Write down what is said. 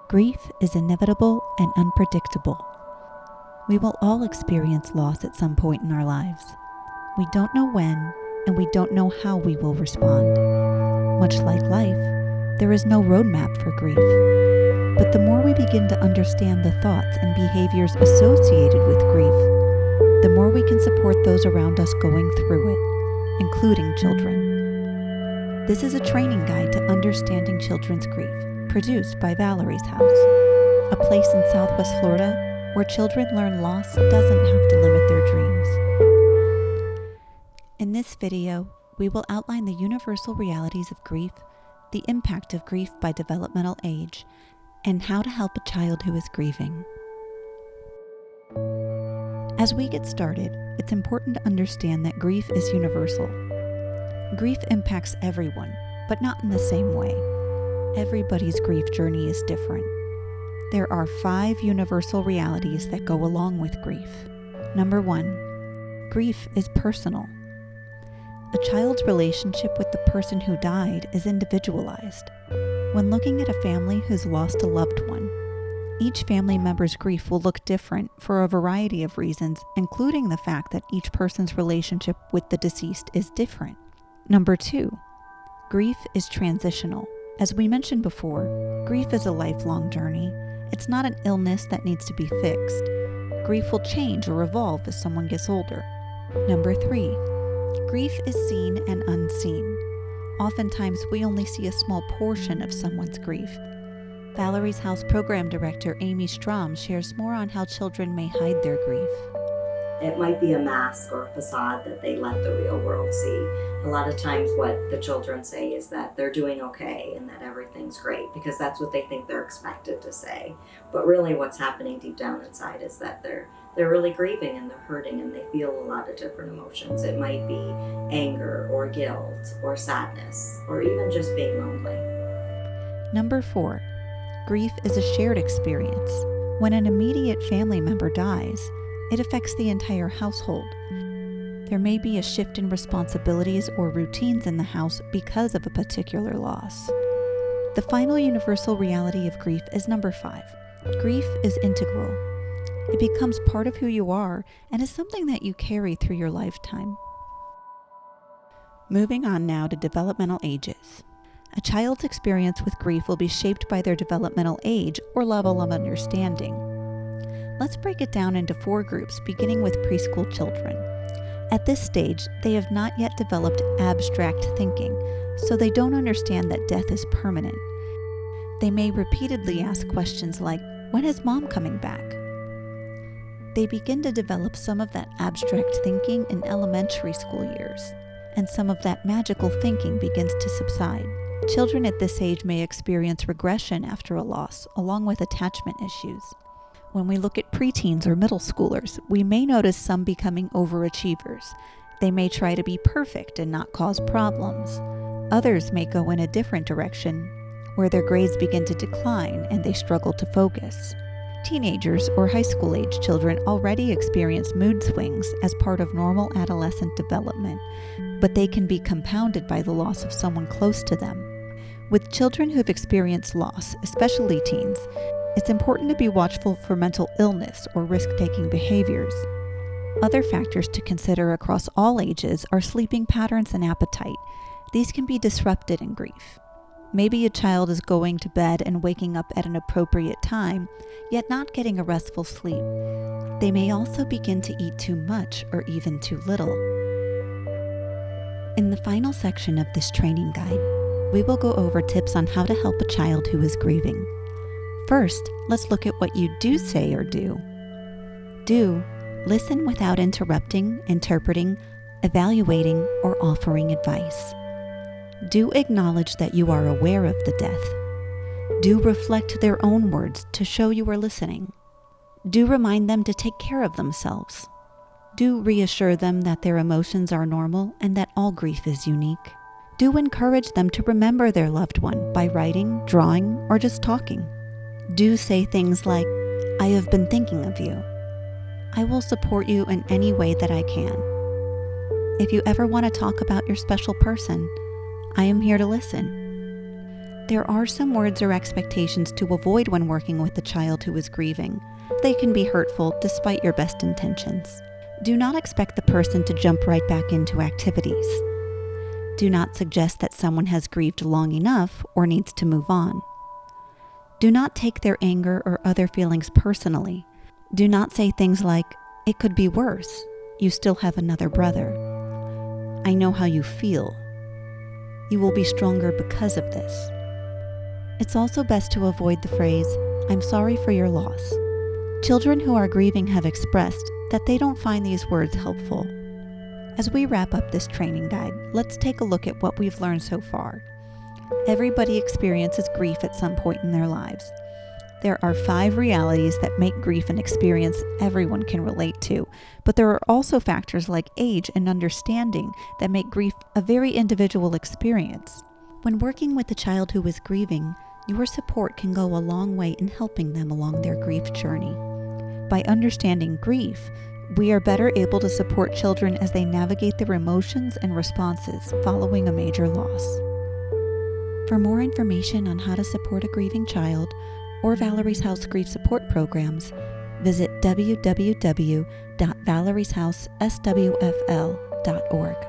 Grief is inevitable and unpredictable. We will all experience loss at some point in our lives. We don't know when, and we don't know how we will respond. Much like life, there is no roadmap for grief. But the more we begin to understand the thoughts and behaviors associated with grief, the more we can support those around us going through it, including children. This is a training guide to understanding children's grief, produced by Valerie's House, a place in Southwest Florida where children learn loss doesn't have to limit their dreams. In this video, we will outline the universal realities of grief, the impact of grief by developmental age, and how to help a child who is grieving. As we get started, it's important to understand that grief is universal. Grief impacts everyone, but not in the same way. Everybody's grief journey is different. There are 5 universal realities that go along with grief. Number 1, grief is personal. A child's relationship with the person who died is individualized. When looking at a family who's lost a loved one, each family member's grief will look different for a variety of reasons, including the fact that each person's relationship with the deceased is different. Number 2, grief is transitional. As we mentioned before, grief is a lifelong journey. It's not an illness that needs to be fixed. Grief will change or evolve as someone gets older. Number 3, grief is seen and unseen. Oftentimes, we only see a small portion of someone's grief. Valerie's House Program Director Amy Strom shares more on how children may hide their grief. It might be a mask or a facade that they let the real world see. A lot of times what the children say is that they're doing okay and that everything's great because that's what they think they're expected to say. But really what's happening deep down inside is that they're really grieving and they're hurting and they feel a lot of different emotions. It might be anger or guilt or sadness or even just being lonely. Number 4, grief is a shared experience. When an immediate family member dies, it affects the entire household. There may be a shift in responsibilities or routines in the house because of a particular loss. The final universal reality of grief is number 5. Grief is integral. It becomes part of who you are and is something that you carry through your lifetime. Moving on now to developmental ages. A child's experience with grief will be shaped by their developmental age or level of understanding. Let's break it down into 4 groups, beginning with preschool children. At this stage, they have not yet developed abstract thinking, so they don't understand that death is permanent. They may repeatedly ask questions like, "When is mom coming back?" They begin to develop some of that abstract thinking in elementary school years, and some of that magical thinking begins to subside. Children at this age may experience regression after a loss, along with attachment issues. When we look at preteens or middle schoolers, we may notice some becoming overachievers. They may try to be perfect and not cause problems. Others may go in a different direction, where their grades begin to decline and they struggle to focus. Teenagers or high school age children already experience mood swings as part of normal adolescent development, but they can be compounded by the loss of someone close to them. With children who've experienced loss, especially teens, it's important to be watchful for mental illness or risk-taking behaviors. Other factors to consider across all ages are sleeping patterns and appetite. These can be disrupted in grief. Maybe a child is going to bed and waking up at an appropriate time, yet not getting a restful sleep. They may also begin to eat too much or even too little. In the final section of this training guide, we will go over tips on how to help a child who is grieving. First, let's look at what you do say or do. Do: listen without interrupting, interpreting, evaluating, or offering advice. Do acknowledge that you are aware of the death. Do reflect their own words to show you are listening. Do remind them to take care of themselves. Do reassure them that their emotions are normal and that all grief is unique. Do encourage them to remember their loved one by writing, drawing, or just talking. Do say things like, "I have been thinking of you. I will support you in any way that I can. If you ever want to talk about your special person, I am here to listen." There are some words or expectations to avoid when working with a child who is grieving. They can be hurtful despite your best intentions. Do not expect the person to jump right back into activities. Do not suggest that someone has grieved long enough or needs to move on. Do not take their anger or other feelings personally. Do not say things like, "It could be worse. You still have another brother. I know how you feel. You will be stronger because of this." It's also best to avoid the phrase, "I'm sorry for your loss." Children who are grieving have expressed that they don't find these words helpful. As we wrap up this training guide, let's take a look at what we've learned so far. Everybody experiences grief at some point in their lives. There are 5 realities that make grief an experience everyone can relate to, but there are also factors like age and understanding that make grief a very individual experience. When working with a child who is grieving, your support can go a long way in helping them along their grief journey. By understanding grief, we are better able to support children as they navigate their emotions and responses following a major loss. For more information on how to support a grieving child or Valerie's House Grief Support Programs, visit www.valerieshouseswfl.org.